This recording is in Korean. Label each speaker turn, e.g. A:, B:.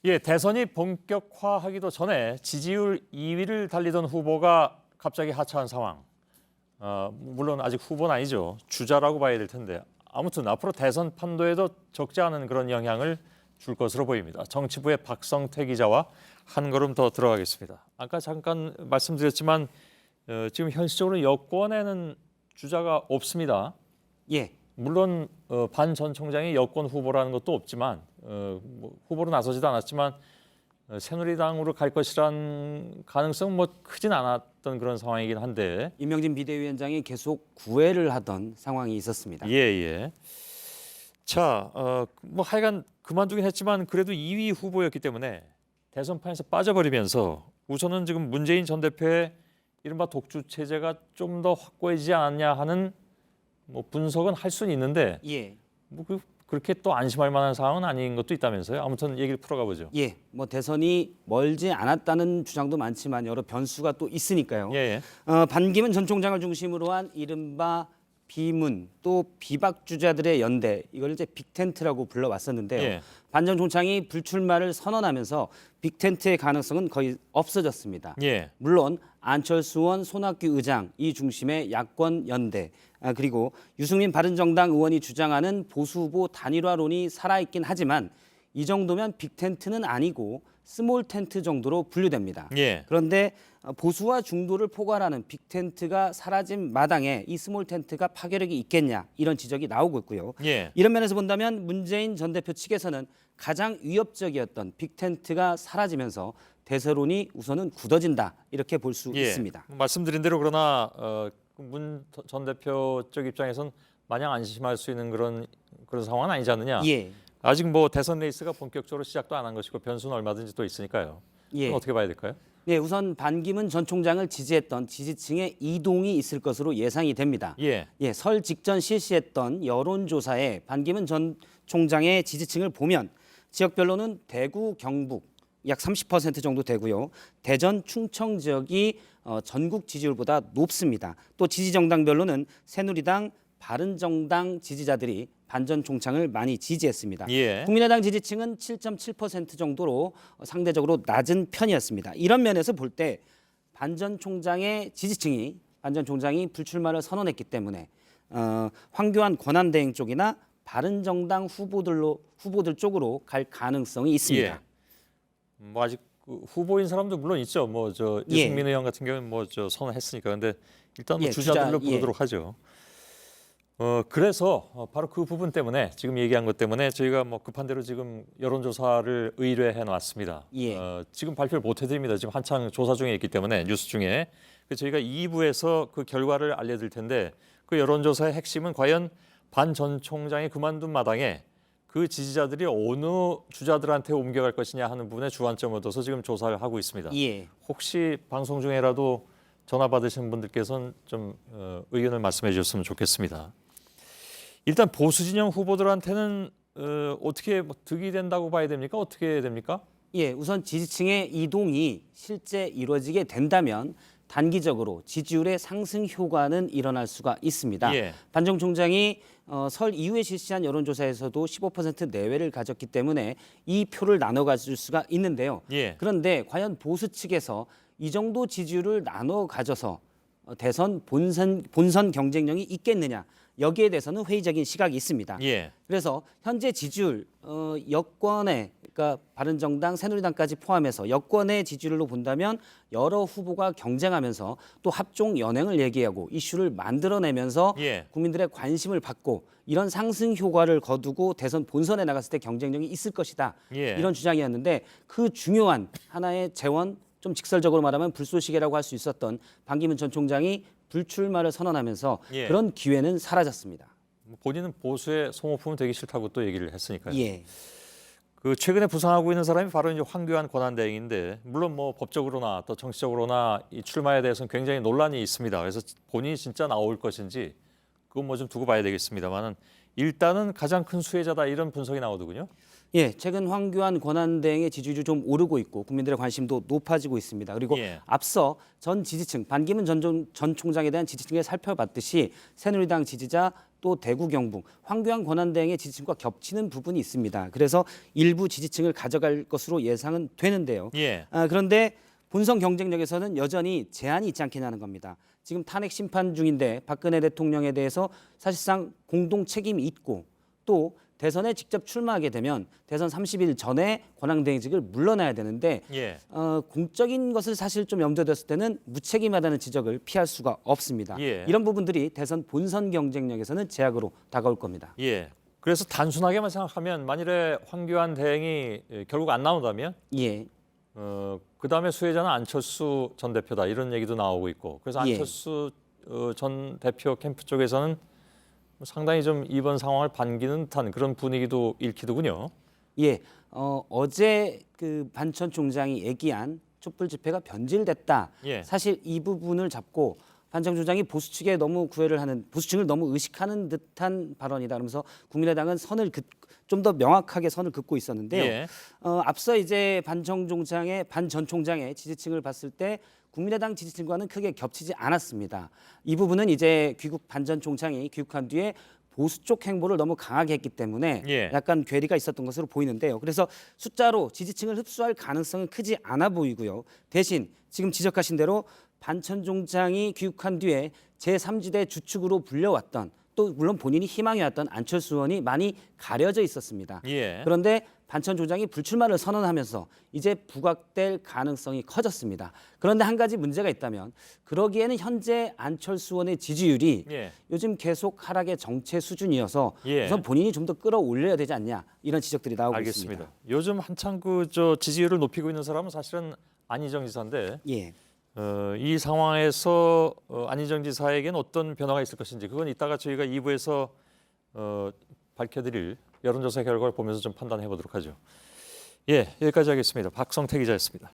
A: 예, 대선이 본격화하기도 전에 지지율 2위를 달리던 후보가 갑자기 하차한 상황. 물론 아직 후보는 아니죠. 주자라고 봐야 될 텐데. 아무튼 앞으로 대선 판도에도 적지 않은 그런 영향을 줄 것으로 보입니다. 정치부의 박성태 기자와 한 걸음 더 들어가겠습니다. 아까 잠깐 말씀드렸지만 지금 현실적으로 여권에는 주자가 없습니다.
B: 예,
A: 물론 반 전 총장이 여권 후보라는 것도 없지만 뭐 후보로 나서지도 않았지만 새누리당으로 갈 것이란 가능성 뭐 크진 않았던 그런 상황이긴 한데
B: 임명진 비대위원장이 계속 구애를 하던 상황이 있었습니다.
A: 예. 자, 뭐 하여간 그만두긴 했지만 그래도 2위 후보였기 때문에 대선판에서 빠져버리면서 우선은 지금 문재인 전 대표의 이른바 독주 체제가 좀 더 확고해지지 않았냐 하는 뭐 분석은 할 수는 있는데
B: 예,
A: 뭐 그렇게 또 안심할 만한 상황은 아닌 것도 있다면서요. 아무튼 얘기를 풀어가 보죠.
B: 예, 뭐 대선이 멀지 않았다는 주장도 많지만 여러 변수가 또 있으니까요.
A: 예.
B: 반기문 전 총장을 중심으로 한 이른바 비문 또 비박 주자들의 연대, 이걸 이제 빅텐트라고 불러왔었는데요.
A: 예.
B: 반 전 총장이 불출마를 선언하면서 빅텐트의 가능성은 거의 없어졌습니다.
A: 예.
B: 물론 안철수 의원, 손학규 의장 이 중심의 야권 연대, 그리고 유승민 바른정당 의원이 주장하는 보수 후보 단일화론이 살아있긴 하지만 이 정도면 빅텐트는 아니고 스몰 텐트 정도로 분류됩니다.
A: 예.
B: 그런데 보수와 중도를 포괄하는 빅텐트가 사라진 마당에 이 스몰 텐트가 파괴력이 있겠냐, 이런 지적이 나오고 있고요.
A: 예.
B: 이런 면에서 본다면 문재인 전 대표 측에서는 가장 위협적이었던 빅텐트가 사라지면서 대세론이 우선은 굳어진다, 이렇게 볼 수
A: 예.
B: 있습니다.
A: 말씀드린 대로 그러나 문 전 대표 쪽 입장에선 마냥 안심할 수 있는 그런 상황은 아니지 않느냐.
B: 예.
A: 아직 뭐 대선 레이스가 본격적으로 시작도 안 한 것이고 변수는 얼마든지 또 있으니까요.
B: 예.
A: 그럼 어떻게 봐야 될까요?
B: 네, 우선 반기문 전 총장을 지지했던 지지층의 이동이 있을 것으로 예상이 됩니다.
A: 예.
B: 예, 설 직전 실시했던 여론조사에 반기문 전 총장의 지지층을 보면 지역별로는 대구, 경북 약 30% 정도 되고요. 대전, 충청 지역이 전국 지지율보다 높습니다. 또 지지 정당별로는 새누리당, 바른정당 지지자들이 반 전 총장을 많이 지지했습니다.
A: 예.
B: 국민의당 지지층은 7.7% 정도로 상대적으로 낮은 편이었습니다. 이런 면에서 볼 때 반 전 총장의 지지층이 반 전 총장이 불출마를 선언했기 때문에 황교안 권한대행 쪽이나 바른정당 후보들 쪽으로 갈 가능성이 있습니다.
A: 예. 뭐 아직 후보인 사람도 물론 있죠. 뭐 저
B: 예.
A: 유승민 의원 같은 경우는 뭐 저 선언했으니까. 근데 일단 뭐
B: 예,
A: 주자들로
B: 주자,
A: 부르도록 하죠. 그래서 바로 그 부분 때문에 지금 얘기한 것 때문에 저희가 뭐 급한 대로 지금 여론조사를 의뢰해 놨습니다.
B: 예.
A: 지금 발표를 못 해드립니다. 지금 한창 조사 중에 있기 때문에 뉴스 중에 저희가 2부에서 그 결과를 알려드릴 텐데 그 여론조사의 핵심은 과연 반 전 총장이 그만둔 마당에 그 지지자들이 어느 주자들한테 옮겨갈 것이냐 하는 부분에 주안점을 둬서 지금 조사를 하고 있습니다.
B: 예.
A: 혹시 방송 중에라도 전화 받으신 분들께서는 좀 의견을 말씀해 주셨으면 좋겠습니다. 일단 보수 진영 후보들한테는 어떻게 뭐 득이 된다고 봐야 됩니까? 어떻게 됩니까?
B: 예, 우선 지지층의 이동이 실제 이루어지게 된다면 단기적으로 지지율의 상승 효과는 일어날 수가 있습니다.
A: 예.
B: 반 전 총장이 설 이후에 실시한 여론조사에서도 15% 내외를 가졌기 때문에 이 표를 나눠 가질 수가 있는데요.
A: 예.
B: 그런데 과연 보수 측에서 이 정도 지지율을 나눠 가져서 대선 본선 경쟁력이 있겠느냐, 여기에 대해서는 회의적인 시각이 있습니다.
A: 예.
B: 그래서 현재 지지율 여권의, 그러니까 바른정당, 새누리당까지 포함해서 여권의 지지율로 본다면 여러 후보가 경쟁하면서 또 합종 연행을 얘기하고 이슈를 만들어내면서
A: 예.
B: 국민들의 관심을 받고 이런 상승 효과를 거두고 대선 본선에 나갔을 때 경쟁력이 있을 것이다.
A: 예.
B: 이런 주장이었는데 그 중요한 하나의 재원, 좀 직설적으로 말하면 불쏘시개라고 할 수 있었던 반기문 전 총장이 불출마를 선언하면서
A: 예.
B: 그런 기회는 사라졌습니다.
A: 본인은 보수의 소모품은 되기 싫다고 또 얘기를 했으니까요.
B: 예.
A: 그 최근에 부상하고 있는 사람이 바로 이제 황교안 권한대행인데 물론 뭐 법적으로나 또 정치적으로나 이 출마에 대해서는 굉장히 논란이 있습니다. 그래서 본인이 진짜 나올 것인지 그건 뭐 좀 두고 봐야 되겠습니다만은 일단은 가장 큰 수혜자다 이런 분석이 나오더군요.
B: 예, 최근 황교안 권한대행의 지지율이 좀 오르고 있고 국민들의 관심도 높아지고 있습니다. 그리고
A: 예.
B: 앞서 전 지지층, 반기문 전 총장에 대한 지지층을 살펴봤듯이 새누리당 지지자, 또 대구 경북, 황교안 권한대행의 지지층과 겹치는 부분이 있습니다. 그래서 일부 지지층을 가져갈 것으로 예상은 되는데요.
A: 예.
B: 그런데 본선 경쟁력에서는 여전히 제한이 있지 않겠냐는 겁니다. 지금 탄핵 심판 중인데 박근혜 대통령에 대해서 사실상 공동 책임이 있고 또 대선에 직접 출마하게 되면 대선 30일 전에 권한대행직을 물러나야 되는데
A: 예.
B: 공적인 것을 사실 좀 염두에 뒀을 때는 무책임하다는 지적을 피할 수가 없습니다.
A: 예.
B: 이런 부분들이 대선 본선 경쟁력에서는 제약으로 다가올 겁니다.
A: 예. 그래서 단순하게만 생각하면 만일에 황교안 대행이 결국 안 나온다면
B: 예.
A: 그다음에 수혜자는 안철수 전 대표다 이런 얘기도 나오고 있고 그래서
B: 예.
A: 안철수 전 대표 캠프 쪽에서는 상당히 좀 이번 상황을 반기는 듯한 그런 분위기도 읽히더군요.
B: 예. 어제 그 반천 총장이 얘기한 촛불 집회가 변질됐다.
A: 예.
B: 사실 이 부분을 잡고 반천 총장이 보수 측에 너무 구애를 하는 보수층을 너무 의식하는 듯한 발언이다. 그러면서 국민의당은 선을 좀 더 명확하게 선을 긋고 있었는데요.
A: 예.
B: 앞서 이제 반 전 총장의 지지층을 봤을 때 국민의당 지지층과는 크게 겹치지 않았습니다. 이 부분은 이제 반 전 총장이 귀국한 뒤에 보수 쪽 행보를 너무 강하게 했기 때문에
A: 예.
B: 약간 괴리가 있었던 것으로 보이는데요. 그래서 숫자로 지지층을 흡수할 가능성은 크지 않아 보이고요. 대신 지금 지적하신 대로 반천 총장이 귀국한 뒤에 제3지대 주축으로 불려왔던 또 물론 본인이 희망해왔던 안철수 의원이 많이 가려져 있었습니다.
A: 예.
B: 그런데 반천 총장이 불출마를 선언하면서 이제 부각될 가능성이 커졌습니다. 그런데 한 가지 문제가 있다면 그러기에는 현재 안철수 의원의 지지율이
A: 예.
B: 요즘 계속 하락의 정체 수준이어서
A: 예.
B: 우선 본인이 좀 더 끌어올려야 되지 않냐 이런 지적들이 나오고
A: 알겠습니다.
B: 있습니다.
A: 요즘 한창 지지율을 높이고 있는 사람은 사실은 안희정 지사인데
B: 예.
A: 이 상황에서 안희정 지사에게는 어떤 변화가 있을 것인지 그건 이따가 저희가 2부에서 밝혀드릴 여론조사 결과를 보면서 좀 판단해 보도록 하죠. 예, 여기까지 하겠습니다. 박성태 기자였습니다.